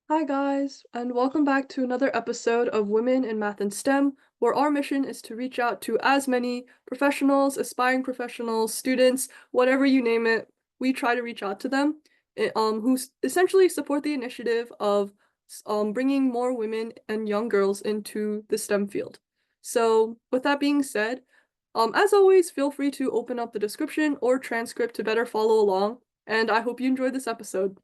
Hi, guys, and welcome back to another episode of Women in Math and STEM, where our mission is to reach out to as many professionals, aspiring professionals, students, whatever you name it. We try to reach out to them, who essentially support the initiative of bringing more women and young girls into the STEM field. So, with that being said, as always, feel free to open up the description or transcript to better follow along, and I hope you enjoyed this episode.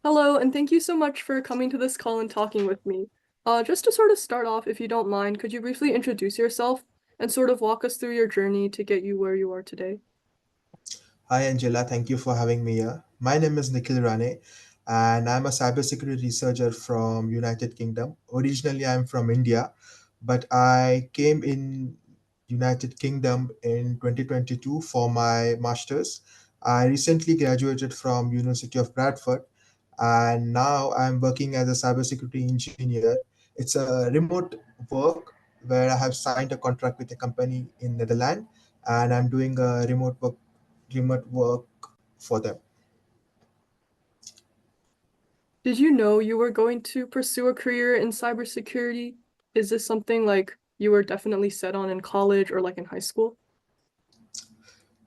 Hello, and thank you so much for coming to this call and talking with me. Just to sort of start off, if you don't mind, could you briefly introduce yourself and sort of walk us through your journey to get you where you are today? Hi Angela, thank you for having me here. My name is Nikhil Rane and I'm a cybersecurity researcher from United Kingdom. Originally I'm from India, but I came in United Kingdom in 2022 for my masters. I recently graduated from University of Bradford and now I'm working as a cybersecurity engineer. It's a remote work where I have signed a contract with a company in Netherlands and I'm doing a remote work for them. Did you know you were going to pursue a career in cybersecurity? Is this something like you were definitely set on in college or like in high school?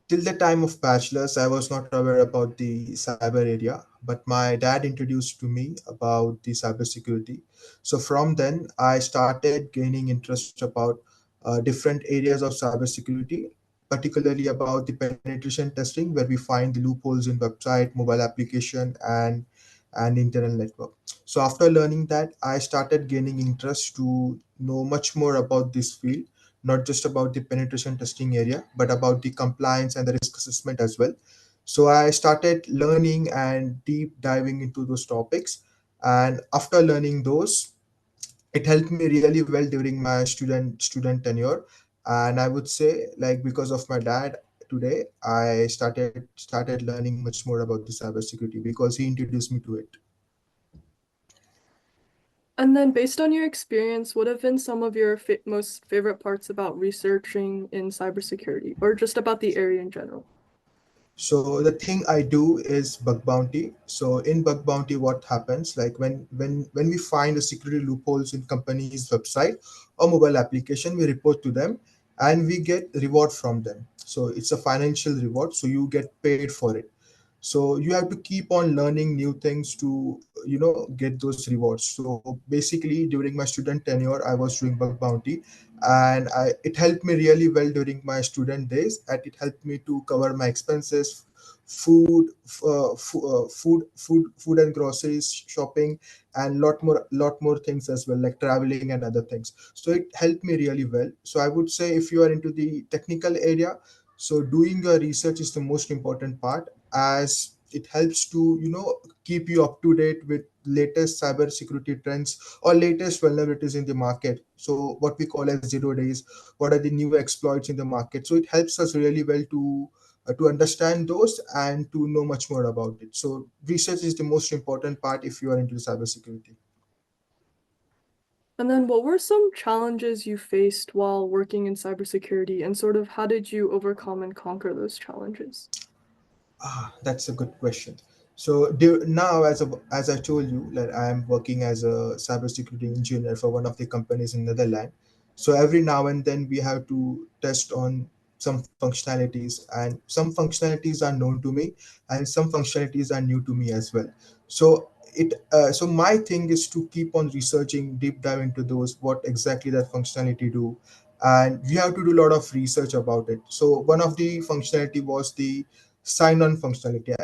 Till the time of bachelor's, I was not aware about the cyber area, but my dad introduced to me about the cybersecurity. So from then, I started gaining interest about different areas of cybersecurity, particularly about the penetration testing, where we find the loopholes in website, mobile application, and internal network. So after learning that, I started gaining interest to know much more about this field, not just about the penetration testing area, but about the compliance and the risk assessment as well. So I started learning and deep diving into those topics. And after learning those, it helped me really well during my student tenure. And I would say, like, because of my dad, today I started learning much more about the cybersecurity because he introduced me to it. And then, based on your experience, what have been some of your most favorite parts about researching in cybersecurity or just about the area in general? So the thing I do is bug bounty. So in bug bounty, what happens, like when we find a security loopholes in company's website or mobile application, we report to them and we get reward from them. So it's a financial reward, so you get paid for it. So you have to keep on learning new things to get those rewards. So basically during my student tenure I was doing bug bounty, and it helped me really well during my student days, and it helped me to cover my expenses, food and groceries shopping, and lot more things as well, like traveling and other things. So it helped me really well. So I would say if you are into the technical area, so doing your research is the most important part, as it helps to keep you up to date with latest cyber security trends or latest vulnerabilities in the market. So what we call as 0 days, what are the new exploits in the market. So it helps us really well to understand those and to know much more about it. So research is the most important part if you are into cybersecurity. And then what were some challenges you faced while working in cybersecurity and sort of how did you overcome and conquer those challenges? That's a good question. So now, as I told you, that I am working as a cybersecurity engineer for one of the companies in Netherlands. So every now and then we have to test on some functionalities, and some functionalities are known to me, and some functionalities are new to me as well. So my thing is to keep on researching, deep dive into those, what exactly that functionality do, and we have to do a lot of research about it. So one of the functionality was the sign-on functionality.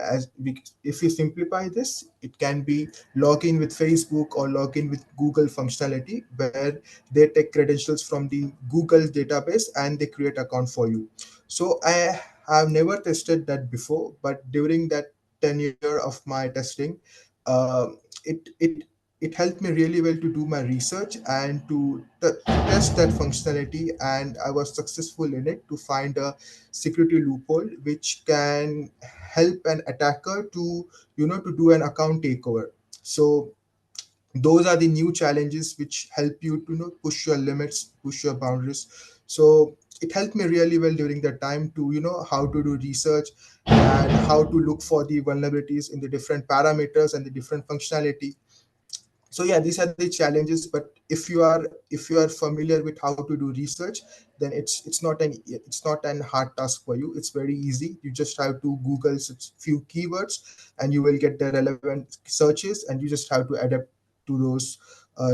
If you simplify this, it can be login with Facebook or login with Google functionality, where they take credentials from the Google database and they create account for you. So I have never tested that before, but during that tenure of my testing, uh, it helped me really well to do my research and to test that functionality, and I was successful in it to find a security loophole which can help an attacker to to do an account takeover. So those are the new challenges which help you to push your limits, push your boundaries. So it helped me really well during that time to how to do research and how to look for the vulnerabilities in the different parameters and the different functionality. So yeah, these are the challenges, but if you are familiar with how to do research, then it's not an hard task for you. It's very easy. You just have to google such few keywords and you will get the relevant searches, and you just have to adapt to those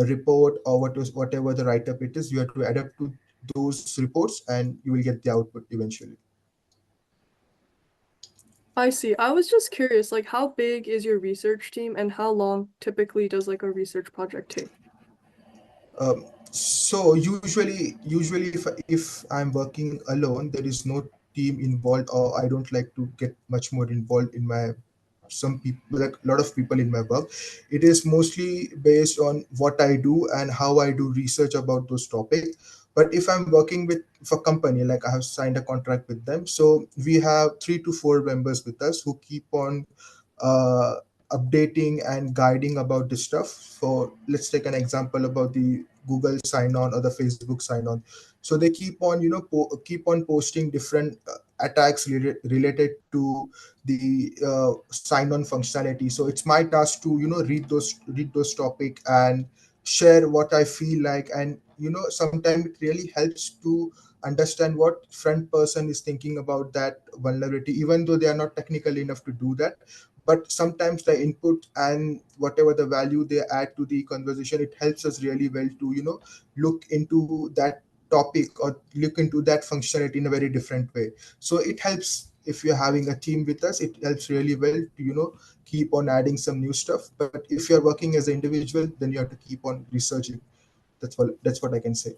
report or whatever the write up it is. You have to adapt to those reports and you will get the output eventually. I see. I was just curious, like how big is your research team and how long typically does like a research project take? So usually if I'm working alone, there is no team involved, or I don't like to get much more involved in my some people, like a lot of people in my work. It is mostly based on what I do and how I do research about those topics. But if I'm working with for company, like I have signed a contract with them, so we have 3 to 4 members with us who keep on uh, updating and guiding about this stuff. So let's take an example about the Google sign on or the Facebook sign on. So they keep on keep on posting different attacks related to the sign on functionality. So it's my task to read those topic and share what I feel like. And sometimes it really helps to understand what front person is thinking about that vulnerability, even though they are not technical enough to do that. But sometimes the input and whatever the value they add to the conversation, it helps us really well to look into that topic or look into that functionality in a very different way. So it helps. If you're having a team with us, it helps really well to keep on adding some new stuff. But if you're working as an individual, then you have to keep on researching. That's what I can say.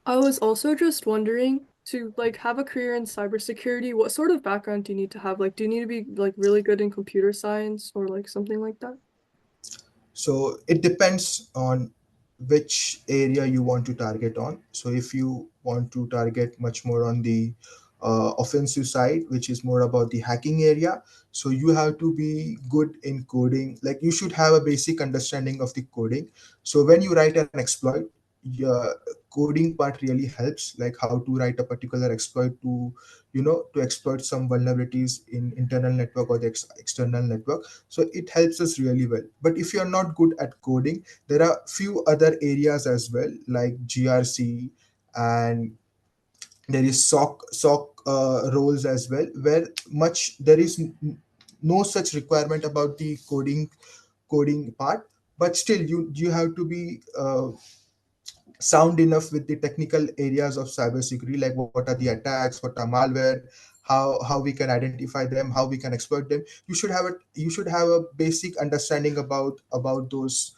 I was also just wondering to like have a career in cybersecurity, what sort of background do you need to have? Like, do you need to be like really good in computer science or like something like that? So it depends on which area you want to target on. So if you want to target much more on the offensive side, which is more about the hacking area, so you have to be good in coding. Like you should have a basic understanding of the coding. So when you write an exploit, your coding part really helps, like how to write a particular exploit to to exploit some vulnerabilities in internal network or the external network. So it helps us really well. But if you're not good at coding, there are few other areas as well, like grc, and there is soc roles as well, where much there is no such requirement about the coding part. But still you have to be sound enough with the technical areas of cybersecurity, like what are the attacks, what are malware, how we can identify them, how we can exploit them. You should have a basic understanding about those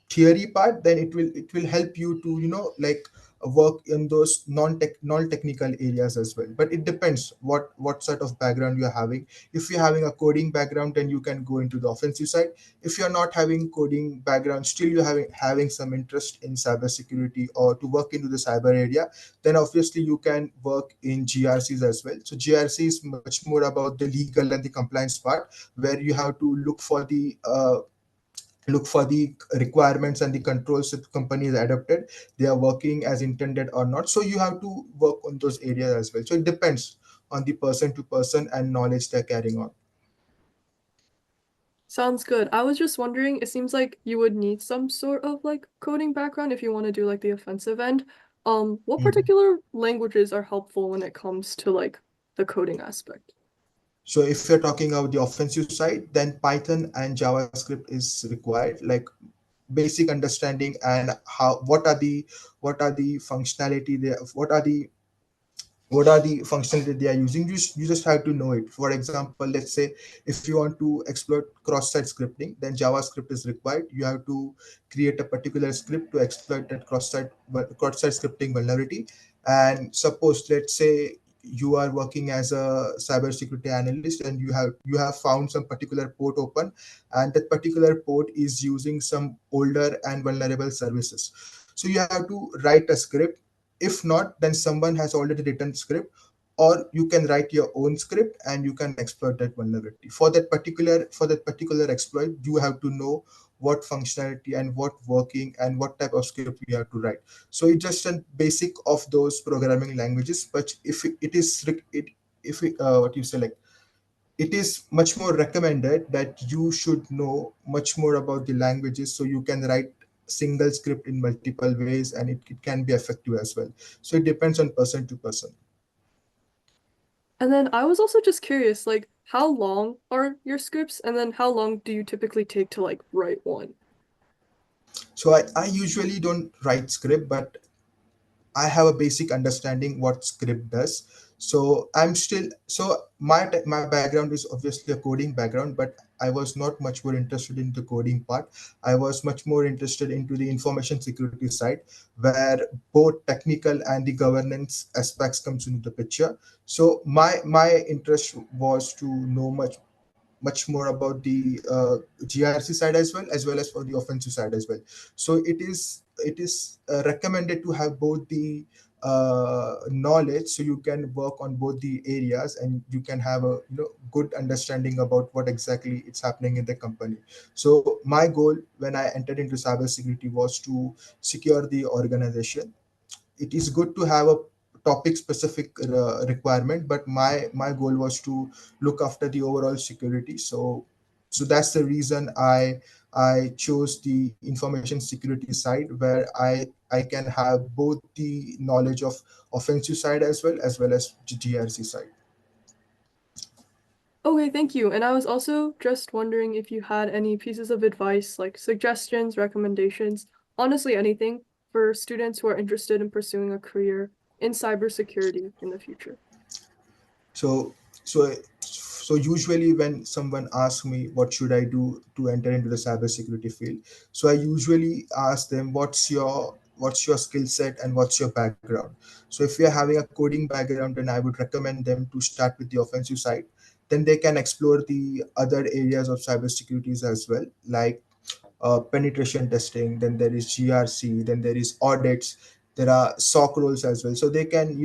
theory part. Then it will help you to like work in those non-technical areas as well. But it depends what sort of background you're having. If you're having a coding background, then you can go into the offensive side. If you're not having coding background, still you're having some interest in cybersecurity or to work into the cyber area, then obviously you can work in grcs as well. So grc is much more about the legal and the compliance part, where you have to look for the requirements and the controls that company has adopted, they are working as intended or not. So you have to work on those areas as well. So it depends on the person to person and knowledge they're carrying on. Sounds good. I was just wondering, it seems like you would need some sort of like coding background if you want to do like the offensive end. What Mhm. particular languages are helpful when it comes to like the coding aspect? So if you're talking about the offensive side, then Python and JavaScript is required, like basic understanding and how what are the functionality there, what are the functions that they are using. You just have to know it. For example, let's say if you want to exploit cross-site scripting, then javascript is required. You have to create a particular script to exploit that cross-site scripting vulnerability. And suppose, let's say, you are working as a cybersecurity analyst and you have found some particular port open, and that particular port is using some older and vulnerable services. So you have to write a script. If not, then someone has already written script, or you can write your own script and you can exploit that vulnerability. For that particular exploit, you have to know what functionality and what working and what type of script we have to write. So it's just a basic of those programming languages. But if it is if it, what you select, it is much more recommended that you should know much more about the languages, so you can write single script in multiple ways, and it can be effective as well. So it depends on person to person. And then I was also just curious, like, how long are your scripts? And then how long do you typically take to like write one? So I usually don't write script, but I have a basic understanding what script does. So I'm still, so my background is obviously a coding background, but I was not much more interested in the coding part. I was much more interested into the information security side, where both technical and the governance aspects comes into the picture. So my interest was to know much more about the GRC side, as well as for the offensive side as well. So it is recommended to have both the knowledge, so you can work on both the areas and you can have a good understanding about what exactly it's happening in the company. So my goal when I entered into cybersecurity was to secure the organization. It is good to have a topic specific requirement, but my goal was to look after the overall security. So that's the reason I chose the information security side, where I can have both the knowledge of offensive side as well as GRC side. Okay, thank you. And I was also just wondering if you had any pieces of advice, like suggestions, recommendations, honestly anything for students who are interested in pursuing a career in cybersecurity in the future. So so so usually when someone asks me what should I do to enter into the cybersecurity field, so I usually ask them what's your skill set and what's your background. So if you're having a coding background, then I would recommend them to start with the offensive side. Then they can explore the other areas of cybersecurities as well, like penetration testing, then there is GRC, then there is audits, there are SOC roles as well. So they can,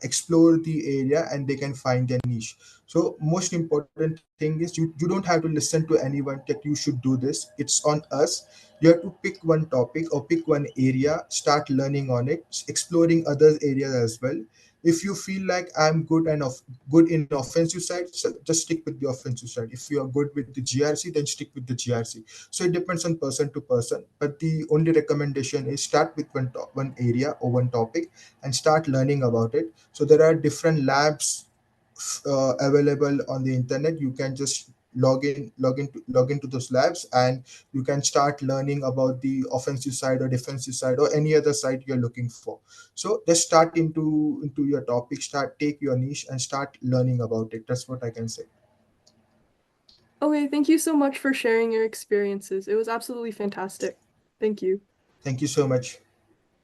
explore the area and they can find their niche. So most important thing is you don't have to listen to anyone that you should do this. It's on us. You have to pick one topic or pick one area, start learning on it, exploring other areas as well. If you feel like I'm good in offensive side, so just stick with the offensive side. If you are good with the GRC, then stick with the GRC. So it depends on person to person, but the only recommendation is start with one area or one topic and start learning about it. So there are different labs available on the internet. You can just log into those labs, and you can start learning about the offensive side or defensive side or any other side you're looking for. So just start into your topic, start take your niche and start learning about it. That's what I can say. Okay, thank you so much for sharing your experiences. It was absolutely fantastic. Thank you. Thank you so much.